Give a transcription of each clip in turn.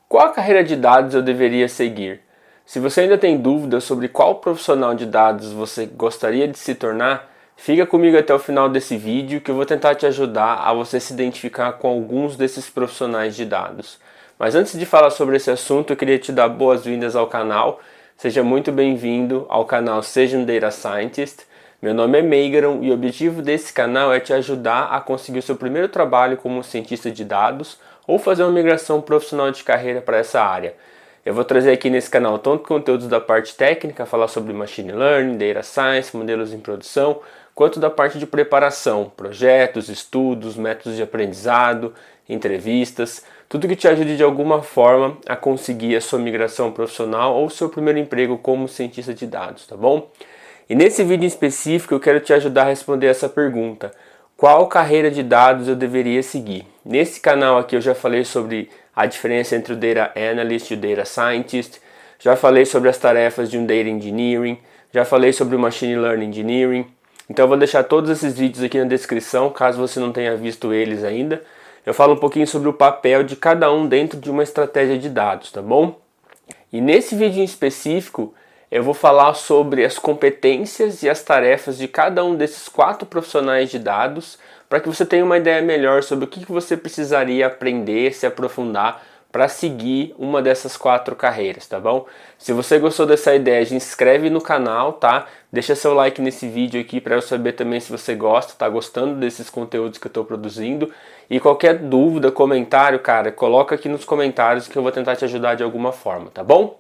Qual a carreira de dados eu deveria seguir? Se você ainda tem dúvidas sobre qual profissional de dados você gostaria de se tornar, fica comigo até o final desse vídeo que eu vou tentar te ajudar a você se identificar com alguns desses profissionais de dados. Mas antes de falar sobre esse assunto, eu queria te dar boas-vindas ao canal. Seja muito bem-vindo ao canal Seja um Data Scientist. Meu nome é Meigaron e o objetivo desse canal é te ajudar a conseguir o seu primeiro trabalho como cientista de dados ou fazer uma migração profissional de carreira para essa área. Eu vou trazer aqui nesse canal tanto conteúdos da parte técnica, falar sobre Machine Learning, Data Science, modelos em produção, quanto da parte de preparação, projetos, estudos, métodos de aprendizado, entrevistas, tudo que te ajude de alguma forma a conseguir a sua migração profissional ou seu primeiro emprego como cientista de dados, tá bom? E nesse vídeo em específico eu quero te ajudar a responder essa pergunta: qual carreira de dados eu deveria seguir? Nesse canal aqui eu já falei sobre a diferença entre o Data Analyst e o Data Scientist, já falei sobre as tarefas de um Data Engineering, já falei sobre o Machine Learning Engineering. Então eu vou deixar todos esses vídeos aqui na descrição, caso você não tenha visto eles ainda. Eu falo um pouquinho sobre o papel de cada um dentro de uma estratégia de dados, tá bom? E nesse vídeo em específico, eu vou falar sobre as competências e as tarefas de cada um desses 4 profissionais de dados, para que você tenha uma ideia melhor sobre o que você precisaria aprender, se aprofundar para seguir uma dessas 4 carreiras, tá bom? Se você gostou dessa ideia, se inscreve no canal, tá? Deixa seu like nesse vídeo aqui para eu saber também se você gosta, tá gostando desses conteúdos que eu estou produzindo. E qualquer dúvida, comentário, cara, coloca aqui nos comentários que eu vou tentar te ajudar de alguma forma, tá bom?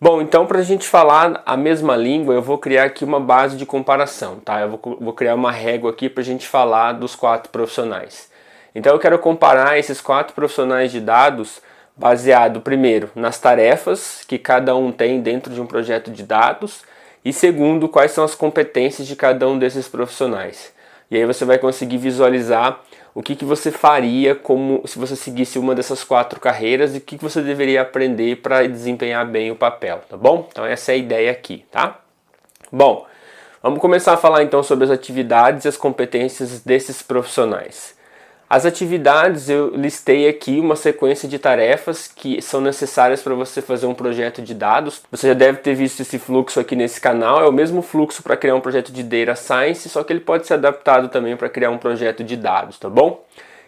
Bom, então para a gente falar a mesma língua, eu vou criar aqui uma base de comparação, tá? Eu vou criar uma régua aqui para a gente falar dos 4 profissionais. Então eu quero comparar esses 4 profissionais de dados baseado, primeiro, nas tarefas que cada um tem dentro de um projeto de dados e segundo, quais são as competências de cada um desses profissionais. E aí você vai conseguir visualizar o que você faria como se você seguisse uma dessas 4 carreiras e o que você deveria aprender para desempenhar bem o papel, tá bom? Então essa é a ideia aqui, tá? Bom, vamos começar a falar então sobre as atividades e as competências desses profissionais. As atividades, eu listei aqui uma sequência de tarefas que são necessárias para você fazer um projeto de dados. Você já deve ter visto esse fluxo aqui nesse canal, é o mesmo fluxo para criar um projeto de Data Science, só que ele pode ser adaptado também para criar um projeto de dados, tá bom?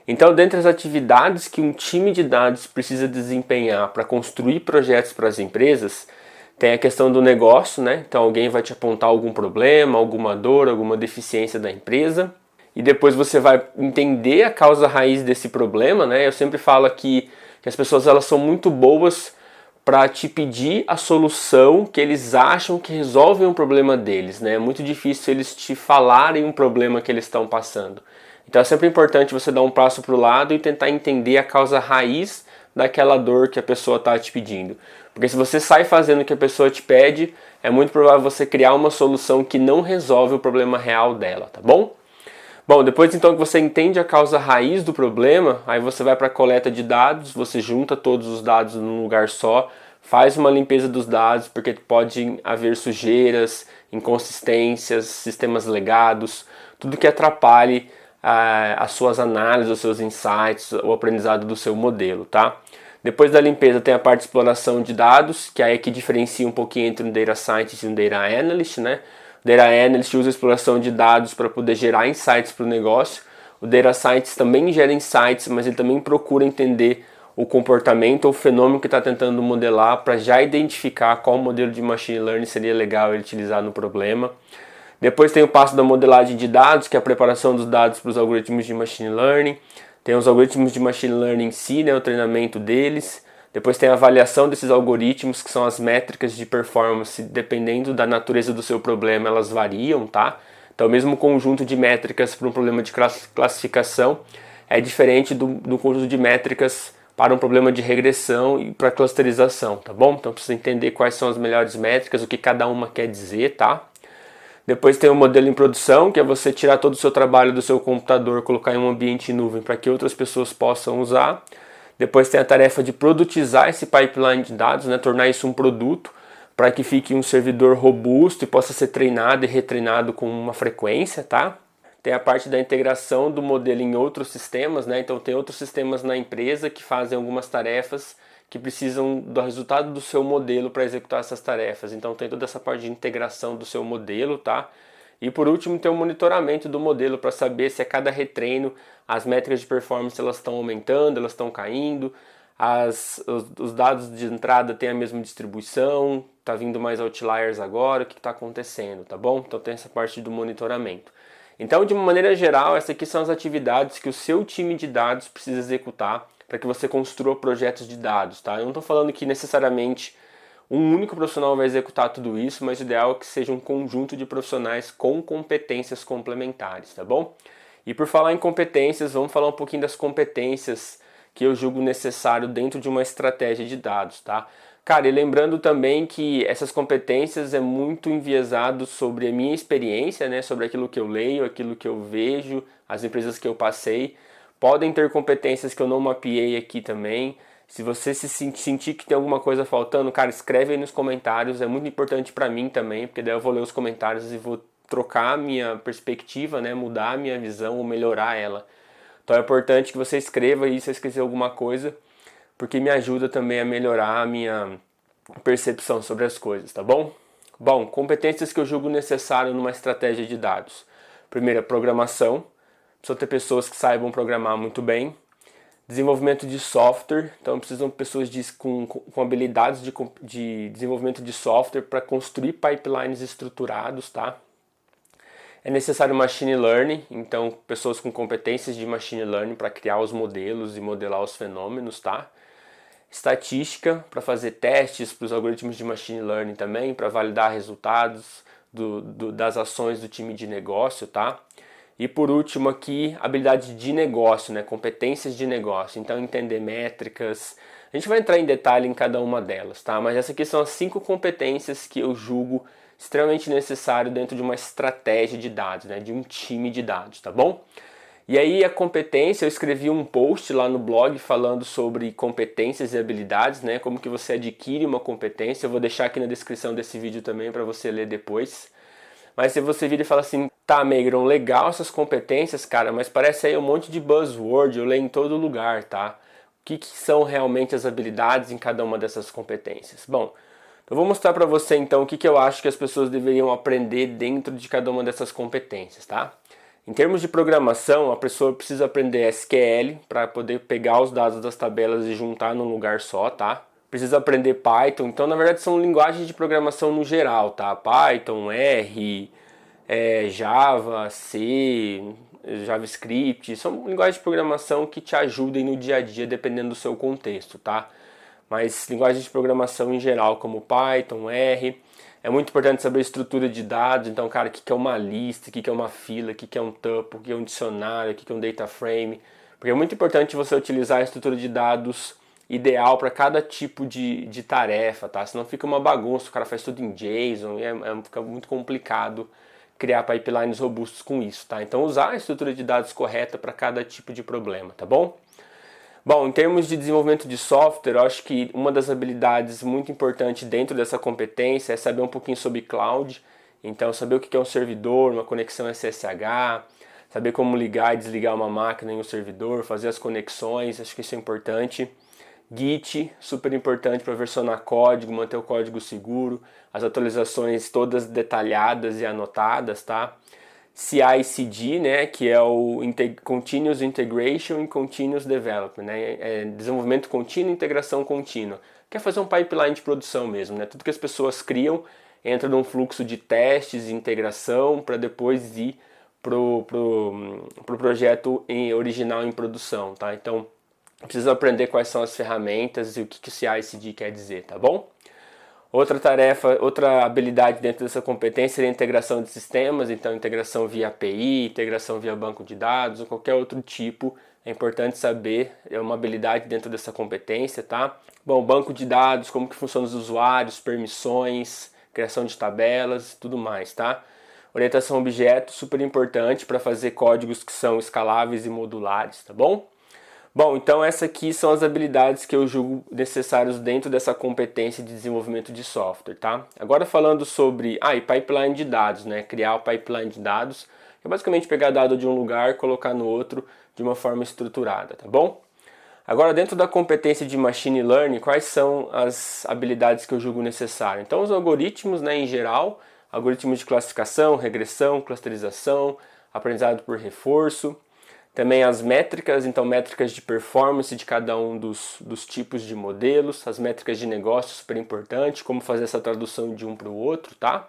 Então, dentre as atividades que um time de dados precisa desempenhar para construir projetos para as empresas, tem a questão do negócio, né? Então alguém vai te apontar algum problema, alguma dor, alguma deficiência da empresa. E depois você vai entender a causa raiz desse problema, né? Eu sempre falo aqui que as pessoas elas são muito boas para te pedir a solução que eles acham que resolve um problema deles, né? É muito difícil eles te falarem um problema que eles estão passando. Então é sempre importante você dar um passo para o lado e tentar entender a causa raiz daquela dor que a pessoa está te pedindo. Porque se você sai fazendo o que a pessoa te pede, é muito provável você criar uma solução que não resolve o problema real dela, tá bom? Bom, depois então que você entende a causa raiz do problema, aí você vai para a coleta de dados, você junta todos os dados num lugar só, faz uma limpeza dos dados, porque pode haver sujeiras, inconsistências, sistemas legados, tudo que atrapalhe as suas análises, os seus insights, o aprendizado do seu modelo, tá? Depois da limpeza tem a parte de exploração de dados, que aí é que diferencia um pouquinho entre um Data Scientist e um Data Analyst, né? O Data Analyst usa a exploração de dados para poder gerar insights para o negócio. O Data Scientist também gera insights, mas ele também procura entender o comportamento ou o fenômeno que está tentando modelar para já identificar qual modelo de Machine Learning seria legal ele utilizar no problema. Depois tem o passo da modelagem de dados, que é a preparação dos dados para os algoritmos de Machine Learning. Tem os algoritmos de Machine Learning em si, né, o treinamento deles. Depois tem a avaliação desses algoritmos, que são as métricas de performance, dependendo da natureza do seu problema, elas variam, tá? Então, mesmo o conjunto de métricas para um problema de classificação é diferente do conjunto de métricas para um problema de regressão e para clusterização, tá bom? Então, precisa entender quais são as melhores métricas, o que cada uma quer dizer, tá? Depois tem o modelo em produção, que é você tirar todo o seu trabalho do seu computador, colocar em um ambiente em nuvem para que outras pessoas possam usar. Depois tem a tarefa de produtizar esse pipeline de dados, né? Tornar isso um produto para que fique um servidor robusto e possa ser treinado e retreinado com uma frequência, tá? Tem a parte da integração do modelo em outros sistemas, né? Então tem outros sistemas na empresa que fazem algumas tarefas que precisam do resultado do seu modelo para executar essas tarefas. Então tem toda essa parte de integração do seu modelo, tá? E por último tem o monitoramento do modelo para saber se a cada retreino as métricas de performance elas estão aumentando, elas estão caindo, os dados de entrada têm a mesma distribuição, tá vindo mais outliers agora, o que está acontecendo, tá bom? Então tem essa parte do monitoramento. Então, de uma maneira geral, essas aqui são as atividades que o seu time de dados precisa executar para que você construa projetos de dados, tá? Eu não estou falando que necessariamente um único profissional vai executar tudo isso, mas o ideal é que seja um conjunto de profissionais com competências complementares, tá bom? E por falar em competências, vamos falar um pouquinho das competências que eu julgo necessário dentro de uma estratégia de dados, tá? Cara, e lembrando também que essas competências é muito enviesado sobre a minha experiência, né? Sobre aquilo que eu leio, aquilo que eu vejo, as empresas que eu passei. Podem ter competências que eu não mapeei aqui também. Se você se sentir que tem alguma coisa faltando, cara, escreve aí nos comentários. É muito importante para mim também, porque daí eu vou ler os comentários e vou trocar a minha perspectiva, né? Mudar a minha visão ou melhorar ela. Então é importante que você escreva aí se eu esquecer alguma coisa, porque me ajuda também a melhorar a minha percepção sobre as coisas, tá bom? Bom, competências que eu julgo necessário numa estratégia de dados. Primeiro, programação. Precisa ter pessoas que saibam programar muito bem. Desenvolvimento de software. Então, precisam de pessoas com habilidades de desenvolvimento de software para construir pipelines estruturados, tá? É necessário machine learning, então pessoas com competências de machine learning para criar os modelos e modelar os fenômenos, tá? Estatística, para fazer testes para os algoritmos de machine learning também, para validar resultados das ações do time de negócio, tá? E por último aqui, habilidade de negócio, né? Competências de negócio, então entender métricas. A gente vai entrar em detalhe em cada uma delas, tá? Mas essas aqui são as 5 competências que eu julgo extremamente necessário dentro de uma estratégia de dados, né? De um time de dados, tá bom? E aí a competência, eu escrevi um post lá no blog falando sobre competências e habilidades, né? Como que você adquire uma competência. Eu vou deixar aqui na descrição desse vídeo também para você ler depois. Mas se você vira e fala assim, tá, Meigron, legal essas competências, cara, mas parece aí um monte de buzzword, eu leio em todo lugar, tá? O que são realmente as habilidades em cada uma dessas competências? Bom, eu vou mostrar para você então o que eu acho que as pessoas deveriam aprender dentro de cada uma dessas competências, tá? Em termos de programação, a pessoa precisa aprender SQL para poder pegar os dados das tabelas e juntar num lugar só, tá? Precisa aprender Python, então na verdade são linguagens de programação no geral, tá? Python, R, Java, C, JavaScript, são linguagens de programação que te ajudem no dia a dia dependendo do seu contexto, tá? Mas linguagens de programação em geral, como Python, R. É muito importante saber a estrutura de dados, então, cara, o que é uma lista, o que é uma fila, o que é um tuple, o que é um dicionário, o que é um data frame. Porque é muito importante você utilizar a estrutura de dados ideal para cada tipo de tarefa, tá? Senão fica uma bagunça, o cara faz tudo em JSON e fica muito complicado criar pipelines robustos com isso, tá? Então, usar a estrutura de dados correta para cada tipo de problema, tá bom? Bom, em termos de desenvolvimento de software, eu acho que uma das habilidades muito importantes dentro dessa competência é saber um pouquinho sobre cloud. Então, saber o que é um servidor, uma conexão SSH, saber como ligar e desligar uma máquina em um servidor, fazer as conexões, acho que isso é importante. Git, super importante para versionar código, manter o código seguro, as atualizações todas detalhadas e anotadas, tá? CI/CD, né, que é o Continuous Integration e Continuous Development, né, desenvolvimento contínuo e integração contínua. Quer fazer um pipeline de produção mesmo, né, tudo que as pessoas criam entra num fluxo de testes e integração para depois ir pro projeto original em produção, tá? Então, precisa aprender quais são as ferramentas e o que o CI/CD quer dizer, tá bom? Outra tarefa, outra habilidade dentro dessa competência é a integração de sistemas, então integração via API, integração via banco de dados ou qualquer outro tipo. É importante saber, é uma habilidade dentro dessa competência, tá? Bom, banco de dados, como que funcionam os usuários, permissões, criação de tabelas, tudo mais, tá? Orientação a objetos, super importante para fazer códigos que são escaláveis e modulares, tá bom? Bom, então essas aqui são as habilidades que eu julgo necessárias dentro dessa competência de desenvolvimento de software, tá? Agora falando sobre, e pipeline de dados, né? Criar o pipeline de dados, que é basicamente pegar dado de um lugar e colocar no outro de uma forma estruturada, tá bom? Agora, dentro da competência de Machine Learning, quais são as habilidades que eu julgo necessárias? Então, os algoritmos, né, em geral, algoritmos de classificação, regressão, clusterização, aprendizado por reforço. Também as métricas, então métricas de performance de cada um dos tipos de modelos. As métricas de negócio, super importante, como fazer essa tradução de um para o outro, tá?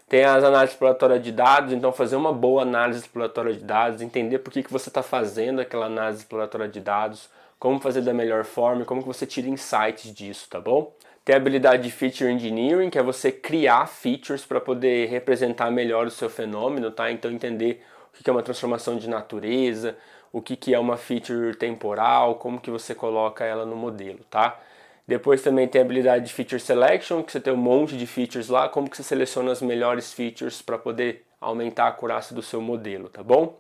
Tem as análises exploratórias de dados, então fazer uma boa análise exploratória de dados, entender por que você está fazendo aquela análise exploratória de dados, como fazer da melhor forma, como que você tira insights disso, tá bom? Tem a habilidade de Feature Engineering, que é você criar features para poder representar melhor o seu fenômeno, tá? Então entender o que é uma transformação de natureza, o que é uma feature temporal, como que você coloca ela no modelo, tá? Depois também tem a habilidade de Feature Selection, que você tem um monte de features lá, como que você seleciona as melhores features para poder aumentar a acurácia do seu modelo, tá bom?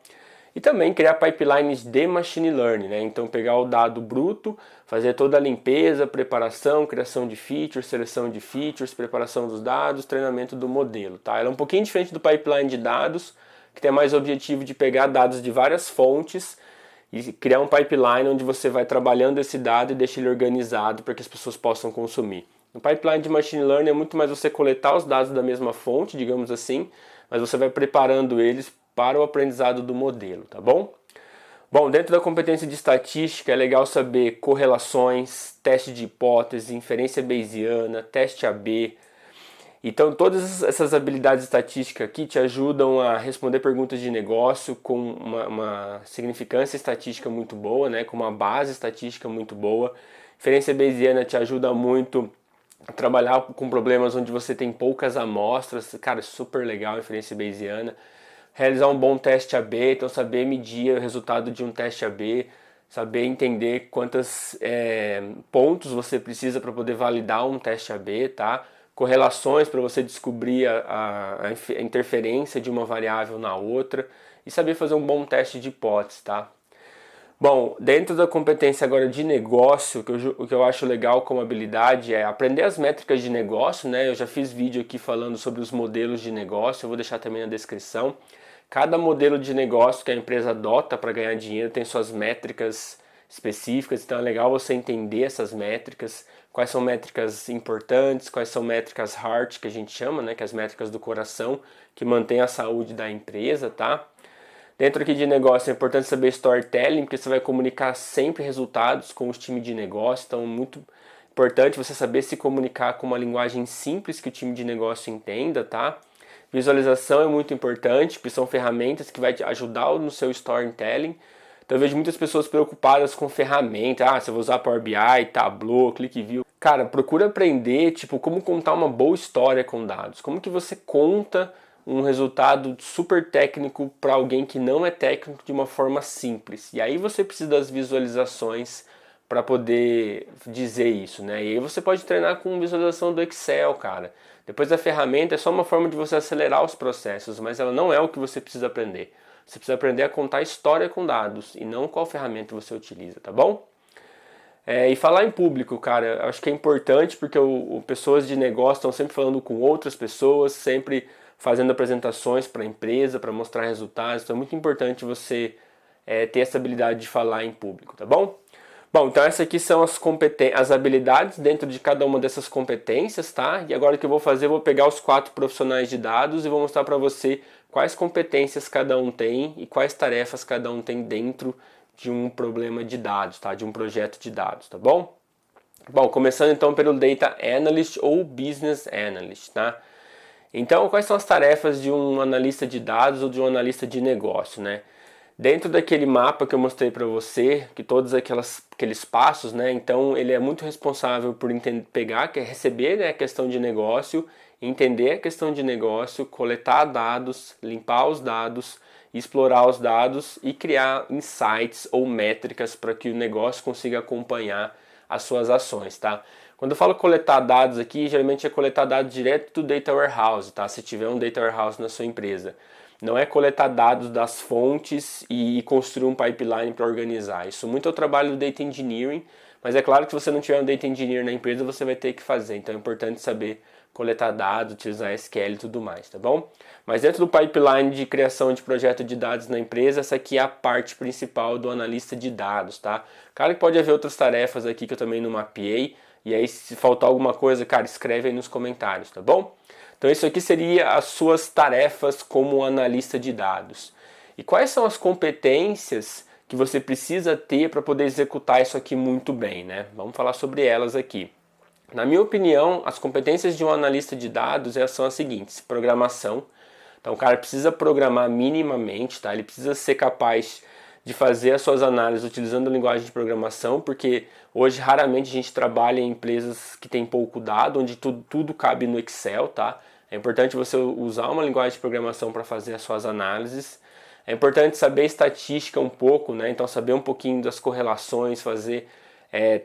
E também criar pipelines de Machine Learning, né? Então pegar o dado bruto, fazer toda a limpeza, preparação, criação de features, seleção de features, preparação dos dados, treinamento do modelo, tá? Ela é um pouquinho diferente do pipeline de dados, que tem mais o objetivo de pegar dados de várias fontes e criar um pipeline onde você vai trabalhando esse dado e deixa ele organizado para que as pessoas possam consumir. No pipeline de Machine Learning é muito mais você coletar os dados da mesma fonte, digamos assim, mas você vai preparando eles para o aprendizado do modelo, tá bom? Bom, dentro da competência de estatística é legal saber correlações, teste de hipótese, inferência bayesiana, teste AB. Então todas essas habilidades estatísticas aqui te ajudam a responder perguntas de negócio com uma significância estatística muito boa, né? Com uma base estatística muito boa. Inferência bayesiana te ajuda muito a trabalhar com problemas onde você tem poucas amostras. Cara, super legal a inferência bayesiana. Realizar um bom teste AB, então saber medir o resultado de um teste AB, saber entender quantos pontos você precisa para poder validar um teste AB, tá? Correlações para você descobrir a interferência de uma variável na outra e saber fazer um bom teste de hipótese, tá? Bom, dentro da competência agora de negócio, o que eu acho legal como habilidade é aprender as métricas de negócio, né? Eu já fiz vídeo aqui falando sobre os modelos de negócio, eu vou deixar também na descrição. Cada modelo de negócio que a empresa adota para ganhar dinheiro tem suas métricas específicas, então é legal você entender essas métricas, quais são métricas importantes, quais são métricas heart, que a gente chama, né? Que é as métricas do coração, que mantém a saúde da empresa, tá? Dentro aqui de negócio é importante saber storytelling, porque você vai comunicar sempre resultados com os times de negócio, então é muito importante você saber se comunicar com uma linguagem simples que o time de negócio entenda, tá? Visualização é muito importante, porque são ferramentas que vai te ajudar no seu storytelling. Então eu vejo muitas pessoas preocupadas com ferramentas, se eu vou usar Power BI, Tableau, ClickView. Cara, procura aprender, tipo, como contar uma boa história com dados. Como que você conta um resultado super técnico para alguém que não é técnico de uma forma simples. E aí você precisa das visualizações para poder dizer isso, né? E aí você pode treinar com visualização do Excel, cara. Depois da ferramenta é só uma forma de você acelerar os processos, mas ela não é o que você precisa aprender. Você precisa aprender a contar história com dados e não qual ferramenta você utiliza, tá bom? E falar em público, cara, acho que é importante porque pessoas de negócio estão sempre falando com outras pessoas, sempre fazendo apresentações para a empresa, para mostrar resultados. Então é muito importante você ter essa habilidade de falar em público, tá bom? Bom, então essas aqui são as habilidades dentro de cada uma dessas competências, tá? E agora o que eu vou fazer, eu vou pegar os 4 profissionais de dados e vou mostrar para você quais competências cada um tem e quais tarefas cada um tem dentro de um problema de dados, tá? De um projeto de dados, tá bom? Bom, começando então pelo Data Analyst ou Business Analyst, tá? Então, quais são as tarefas de um analista de dados ou de um analista de negócio, né? Dentro daquele mapa que eu mostrei para você, que todos aqueles passos, né? Então, ele é muito responsável por receber, né, a questão de negócio, entender a questão de negócio, coletar dados, limpar os dados, explorar os dados e criar insights ou métricas para que o negócio consiga acompanhar as suas ações, tá? Quando eu falo coletar dados aqui, geralmente é coletar dados direto do Data Warehouse, tá? Se tiver um Data Warehouse na sua empresa. Não é coletar dados das fontes e construir um pipeline para organizar. Isso muito é o trabalho do Data Engineering, Mas é claro que se você não tiver um Data Engineer na empresa, você vai ter que fazer. Então é importante saber coletar dados, utilizar SQL e tudo mais, tá bom? Mas dentro do pipeline de criação de projeto de dados na empresa, essa aqui é a parte principal do analista de dados, tá? Claro que pode haver outras tarefas aqui que eu também não mapeei, e aí se faltar alguma coisa, cara, escreve aí nos comentários, tá bom? Então isso aqui seria as suas tarefas como analista de dados. E quais são as competências que você precisa ter para poder executar isso aqui muito bem, né? Vamos falar sobre elas aqui. Na minha opinião, as competências de um analista de dados são as seguintes: programação. Então o cara precisa programar minimamente, tá? Ele precisa ser capaz de fazer as suas análises utilizando a linguagem de programação, porque hoje raramente a gente trabalha em empresas que tem pouco dado, onde tudo cabe no Excel, tá? É importante você usar uma linguagem de programação para fazer as suas análises. É importante saber estatística um pouco, né? Então saber um pouquinho das correlações, fazer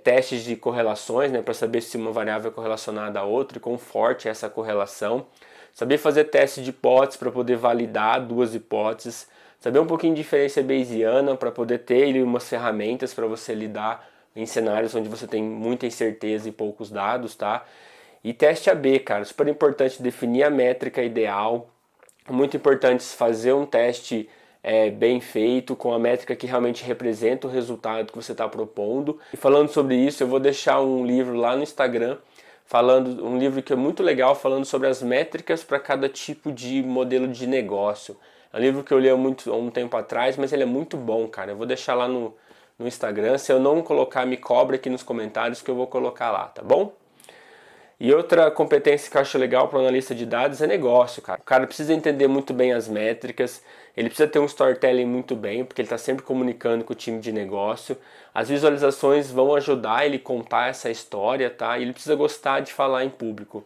testes de correlações, né? Para saber se uma variável é correlacionada a outra e quão forte é essa correlação. Saber fazer teste de hipóteses para poder validar duas hipóteses. Saber um pouquinho de diferença bayesiana para poder ter umas ferramentas para você lidar em cenários onde você tem muita incerteza e poucos dados, tá? E teste AB, cara, super importante definir a métrica ideal. Muito importante fazer um teste bem feito, com a métrica que realmente representa o resultado que você está propondo. E falando sobre isso, eu vou deixar um livro lá no Instagram, um livro que é muito legal, falando sobre as métricas para cada tipo de modelo de negócio. É um livro que eu li há um tempo atrás, mas ele é muito bom, cara. Eu vou deixar lá no Instagram. Se eu não colocar, me cobra aqui nos comentários que eu vou colocar lá, tá bom? E outra competência que eu acho legal para o analista de dados é negócio, cara. O cara precisa entender muito bem as métricas, ele precisa ter um storytelling muito bem, porque ele está sempre comunicando com o time de negócio. As visualizações vão ajudar ele a contar essa história, tá? E ele precisa gostar de falar em público.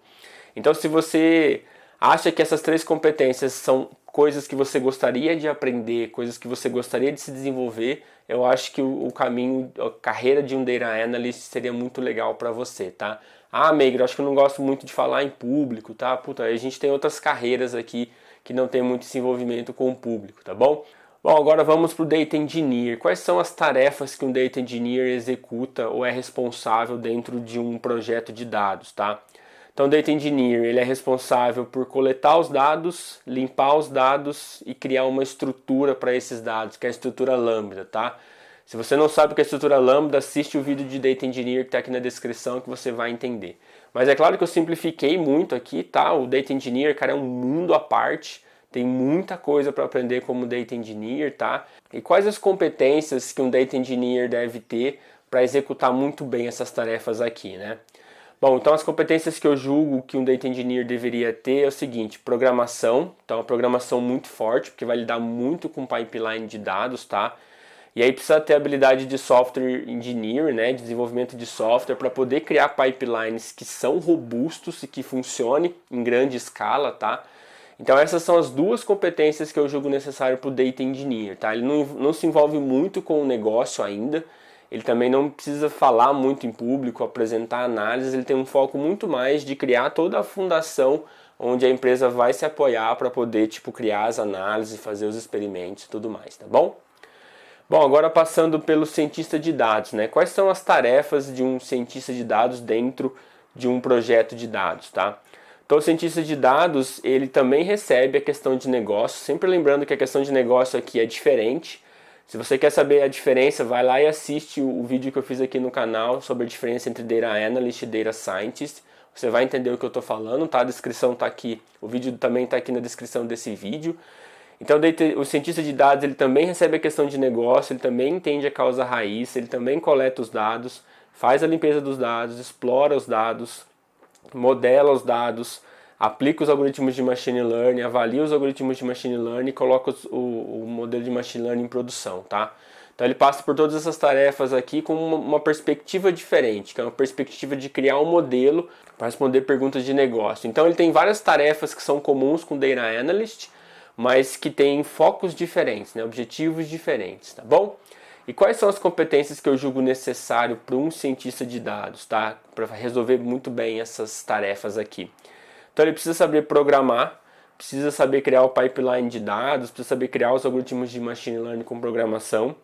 Então, se você acha que essas três competências são coisas que você gostaria de aprender, coisas que você gostaria de se desenvolver, eu acho que o caminho, a carreira de um Data Analyst seria muito legal para você, tá? Ah, Meigro, acho que eu não gosto muito de falar em público, tá? Puta, a gente tem outras carreiras aqui que não tem muito desenvolvimento com o público, tá bom? Bom, agora vamos para o Data Engineer. Quais são as tarefas que um Data Engineer executa ou é responsável dentro de um projeto de dados, tá? Então, o Data Engineer, ele é responsável por coletar os dados, limpar os dados e criar uma estrutura para esses dados, que é a estrutura Lambda, tá? Se você não sabe o que é a estrutura Lambda, assiste o vídeo de Data Engineer que está aqui na descrição que você vai entender. Mas é claro que eu simplifiquei muito aqui, tá? O Data Engineer, cara, é um mundo à parte, tem muita coisa para aprender como Data Engineer, tá? E quais as competências que um Data Engineer deve ter para executar muito bem essas tarefas aqui, né? Bom, então as competências que eu julgo que um Data Engineer deveria ter é o seguinte: programação, então uma programação muito forte, porque vai lidar muito com pipeline de dados, tá? E aí precisa ter habilidade de software engineer, né, de desenvolvimento de software, para poder criar pipelines que são robustos e que funcionem em grande escala, tá? Então essas são as duas competências que eu julgo necessário para o Data Engineer, tá? Ele não se envolve muito com o negócio ainda, ele também não precisa falar muito em público, apresentar análises, ele tem um foco muito mais de criar toda a fundação onde a empresa vai se apoiar para poder, criar as análises, fazer os experimentos e tudo mais, tá bom? Bom, agora passando pelo cientista de dados, né? Quais são as tarefas de um cientista de dados dentro de um projeto de dados, tá? Então, o cientista de dados, ele também recebe a questão de negócio, sempre lembrando que a questão de negócio aqui é diferente. Se você quer saber a diferença, vai lá e assiste o vídeo que eu fiz aqui no canal sobre a diferença entre Data Analyst e Data Scientist. Você vai entender o que eu estou falando, tá? A descrição está aqui, o vídeo também está aqui na descrição desse vídeo. Então o cientista de dados, ele também recebe a questão de negócio, ele também entende a causa raiz, ele também coleta os dados, faz a limpeza dos dados, explora os dados, modela os dados, aplica os algoritmos de machine learning, avalia os algoritmos de machine learning e coloca o modelo de machine learning em produção, tá? Então ele passa por todas essas tarefas aqui com uma perspectiva diferente, que é uma perspectiva de criar um modelo para responder perguntas de negócio. Então ele tem várias tarefas que são comuns com Data Analyst, mas que têm focos diferentes, né? Objetivos diferentes, tá bom? E quais são as competências que eu julgo necessário para um cientista de dados, tá? Para resolver muito bem essas tarefas aqui. Então ele precisa saber programar, precisa saber criar o pipeline de dados, precisa saber criar os algoritmos de machine learning com programação.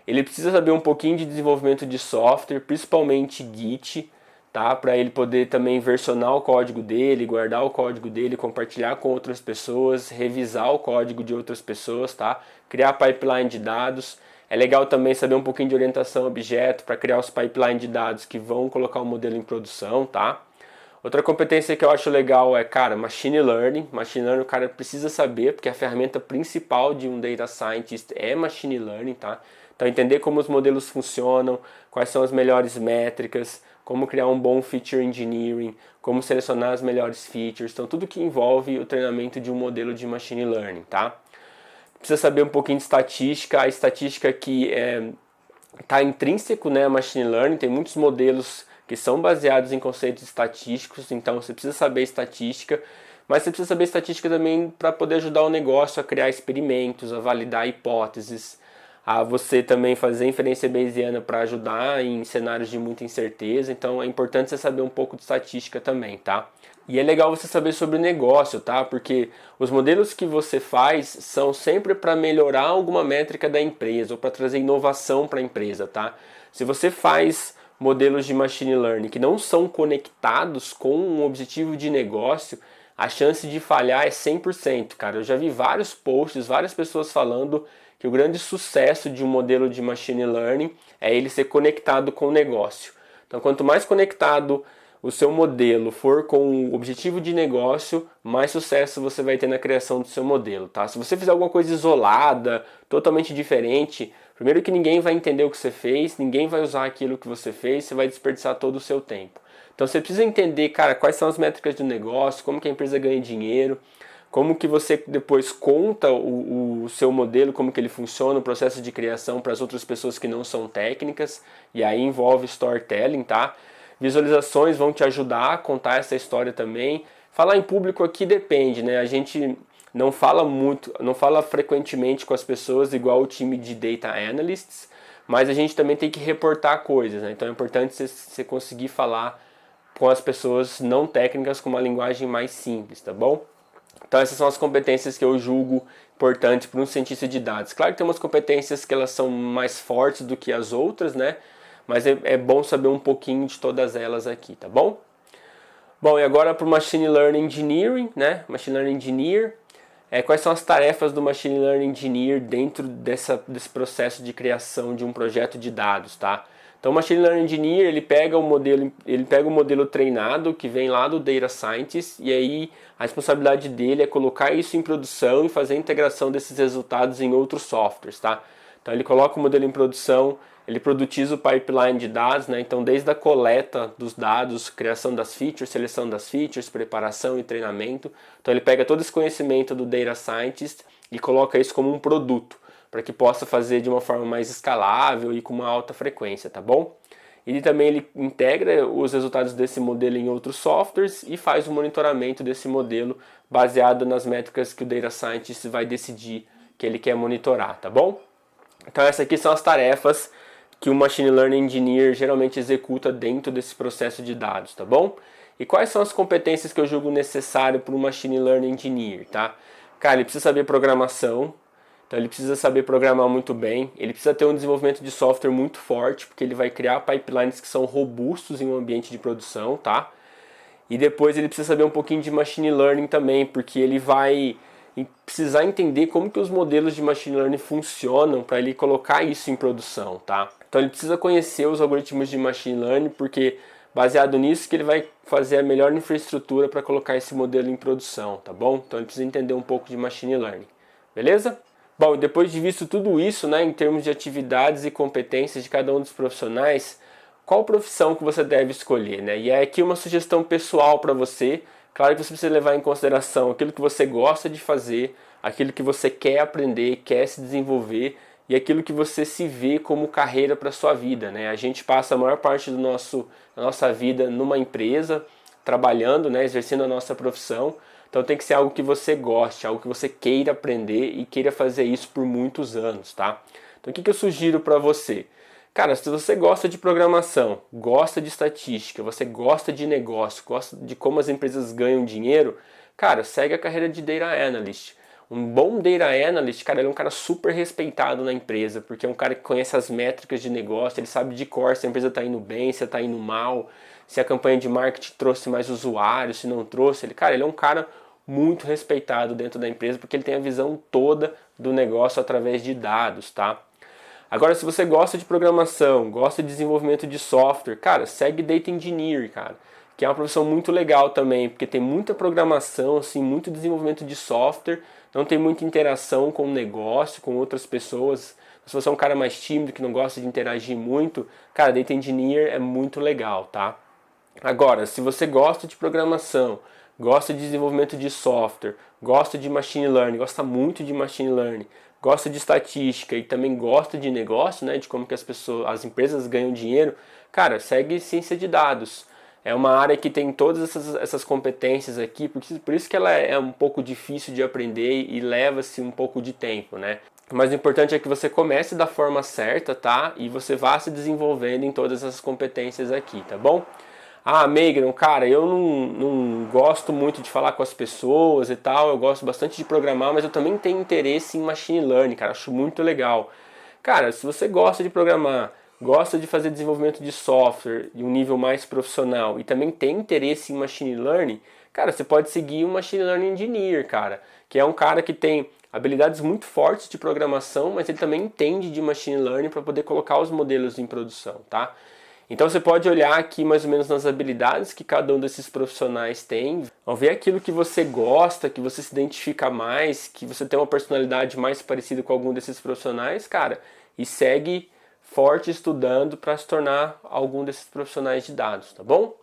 Ele precisa saber um pouquinho de desenvolvimento de software, principalmente Git, tá? Para ele poder também versionar o código dele, guardar o código dele, compartilhar com outras pessoas, revisar o código de outras pessoas, tá? Criar pipeline de dados. É legal também saber um pouquinho de orientação a objeto para criar os pipelines de dados que vão colocar o modelo em produção, tá? Outra competência que eu acho legal é, cara, Machine Learning. Machine Learning o cara precisa saber, porque a ferramenta principal de um Data Scientist é Machine Learning, tá? Então entender como os modelos funcionam, quais são as melhores métricas, como criar um bom Feature Engineering, como selecionar as melhores features, então tudo que envolve o treinamento de um modelo de Machine Learning, tá? Precisa saber um pouquinho de estatística, a estatística que está intrínseco, né, a Machine Learning, tem muitos modelos que são baseados em conceitos estatísticos, então você precisa saber estatística, mas você precisa saber estatística também para poder ajudar o negócio a criar experimentos, a validar hipóteses, a você também fazer inferência bayesiana para ajudar em cenários de muita incerteza, então é importante você saber um pouco de estatística também, tá? E é legal você saber sobre negócio, tá? Porque os modelos que você faz são sempre para melhorar alguma métrica da empresa ou para trazer inovação para a empresa, tá? Se você faz modelos de machine learning que não são conectados com um objetivo de negócio, a chance de falhar é 100%, cara. Eu já vi vários posts, várias pessoas falando que o grande sucesso de um modelo de machine learning é ele ser conectado com o negócio. Então, quanto mais conectado o seu modelo for com o objetivo de negócio, mais sucesso você vai ter na criação do seu modelo, tá? Se você fizer alguma coisa isolada, totalmente diferente, primeiro que ninguém vai entender o que você fez, ninguém vai usar aquilo que você fez, você vai desperdiçar todo o seu tempo. Então você precisa entender, cara, quais são as métricas do negócio, como que a empresa ganha dinheiro, como que você depois conta o seu modelo, como que ele funciona, o processo de criação para as outras pessoas que não são técnicas, e aí envolve storytelling, tá? Visualizações vão te ajudar a contar essa história também. Falar em público aqui depende, né? A gente não fala muito, não fala frequentemente com as pessoas igual o time de Data Analysts, mas a gente também tem que reportar coisas, né? Então é importante você conseguir falar com as pessoas não técnicas com uma linguagem mais simples, tá bom? Então essas são as competências que eu julgo importantes para um cientista de dados. Claro que tem umas competências que elas são mais fortes do que as outras, né? Mas é bom saber um pouquinho de todas elas aqui, tá bom? Bom, e agora para o Machine Learning Engineering, né? Machine Learning Engineer. Quais são as tarefas do Machine Learning Engineer dentro desse processo de criação de um projeto de dados, tá? Então o Machine Learning Engineer, ele pega o modelo treinado que vem lá do Data Scientist e aí a responsabilidade dele é colocar isso em produção e fazer a integração desses resultados em outros softwares, tá? Então ele coloca o modelo em produção, ele produtiza o pipeline de dados, né? Então desde a coleta dos dados, criação das features, seleção das features, preparação e treinamento. Então ele pega todo esse conhecimento do Data Scientist e coloca isso como um produto, para que possa fazer de uma forma mais escalável e com uma alta frequência, tá bom? Ele integra os resultados desse modelo em outros softwares e faz o monitoramento desse modelo baseado nas métricas que o Data Scientist vai decidir que ele quer monitorar, tá bom? Então essas aqui são as tarefas que o Machine Learning Engineer geralmente executa dentro desse processo de dados, tá bom? E quais são as competências que eu julgo necessário para o Machine Learning Engineer, tá? Cara, ele precisa saber programação, então ele precisa saber programar muito bem, ele precisa ter um desenvolvimento de software muito forte, porque ele vai criar pipelines que são robustos em um ambiente de produção, tá? E depois ele precisa saber um pouquinho de Machine Learning também, porque ele vai precisar entender como que os modelos de Machine Learning funcionam para ele colocar isso em produção, tá? Então ele precisa conhecer os algoritmos de Machine Learning, porque baseado nisso que ele vai fazer a melhor infraestrutura para colocar esse modelo em produção, tá bom? Então ele precisa entender um pouco de Machine Learning, beleza? Bom, depois de visto tudo isso, né, em termos de atividades e competências de cada um dos profissionais, qual profissão que você deve escolher, né? E é aqui uma sugestão pessoal para você. Claro que você precisa levar em consideração aquilo que você gosta de fazer, aquilo que você quer aprender, quer se desenvolver e aquilo que você se vê como carreira para a sua vida, né? A gente passa a maior parte da nossa vida numa empresa, trabalhando, né, exercendo a nossa profissão. Então tem que ser algo que você goste, algo que você queira aprender e queira fazer isso por muitos anos, tá? Então o que eu sugiro para você? Cara, se você gosta de programação, gosta de estatística, você gosta de negócio, gosta de como as empresas ganham dinheiro, cara, segue a carreira de Data Analyst. Um bom Data Analyst, cara, ele é um cara super respeitado na empresa, porque é um cara que conhece as métricas de negócio, ele sabe de cor se a empresa está indo bem, se está indo mal, se a campanha de marketing trouxe mais usuários, se não trouxe. Ele é um cara muito respeitado dentro da empresa, porque ele tem a visão toda do negócio através de dados, tá? Agora, se você gosta de programação, gosta de desenvolvimento de software, cara, segue Data Engineer, cara, que é uma profissão muito legal também, porque tem muita programação, assim, muito desenvolvimento de software, não tem muita interação com o negócio, com outras pessoas. Se você é um cara mais tímido, que não gosta de interagir muito, cara, Data Engineer é muito legal, tá? Agora, se você gosta de programação, gosta de desenvolvimento de software, gosta de machine learning, gosta muito de machine learning, gosta de estatística e também gosta de negócio, né, de como que as empresas ganham dinheiro, cara, segue ciência de dados. É uma área que tem todas essas competências aqui, por isso que ela é um pouco difícil de aprender e leva-se um pouco de tempo, né? Mas o importante é que você comece da forma certa, tá? E você vá se desenvolvendo em todas essas competências aqui, tá bom? Ah, Meigron, cara, eu não gosto muito de falar com as pessoas e tal, eu gosto bastante de programar, mas eu também tenho interesse em machine learning, cara, acho muito legal. Cara, se você gosta de programar, gosta de fazer desenvolvimento de software de um nível mais profissional e também tem interesse em machine learning, cara, você pode seguir um machine learning engineer, cara, que é um cara que tem habilidades muito fortes de programação, mas ele também entende de machine learning para poder colocar os modelos em produção, tá? Então você pode olhar aqui mais ou menos nas habilidades que cada um desses profissionais tem, ao ver aquilo que você gosta, que você se identifica mais, que você tem uma personalidade mais parecida com algum desses profissionais, cara, e segue forte estudando para se tornar algum desses profissionais de dados, tá bom?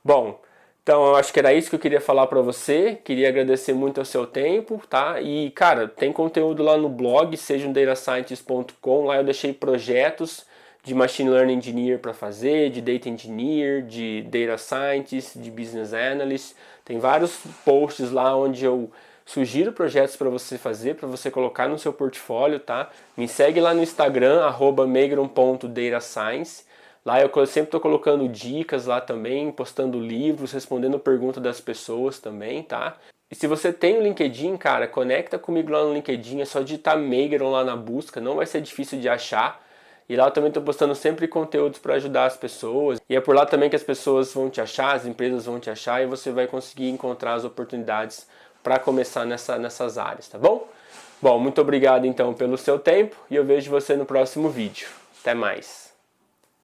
Bom, então eu acho que era isso que eu queria falar para você. Queria agradecer muito ao seu tempo, tá? E cara, tem conteúdo lá no blog sejamdatascientist.com. Lá eu deixei projetos de Machine Learning Engineer para fazer, de Data Engineer, de Data Scientist, de Business Analyst. Tem vários posts lá onde eu sugiro projetos para você fazer, para você colocar no seu portfólio, tá? Me segue lá no Instagram, @meigron.datascience. Lá eu sempre estou colocando dicas lá também, postando livros, respondendo perguntas das pessoas também, tá? E se você tem o LinkedIn, cara, conecta comigo lá no LinkedIn, é só digitar Meigron lá na busca, não vai ser difícil de achar. E lá eu também estou postando sempre conteúdos para ajudar as pessoas. E é por lá também que as pessoas vão te achar, as empresas vão te achar e você vai conseguir encontrar as oportunidades para começar nessas áreas, tá bom? Bom, muito obrigado então pelo seu tempo e eu vejo você no próximo vídeo. Até mais!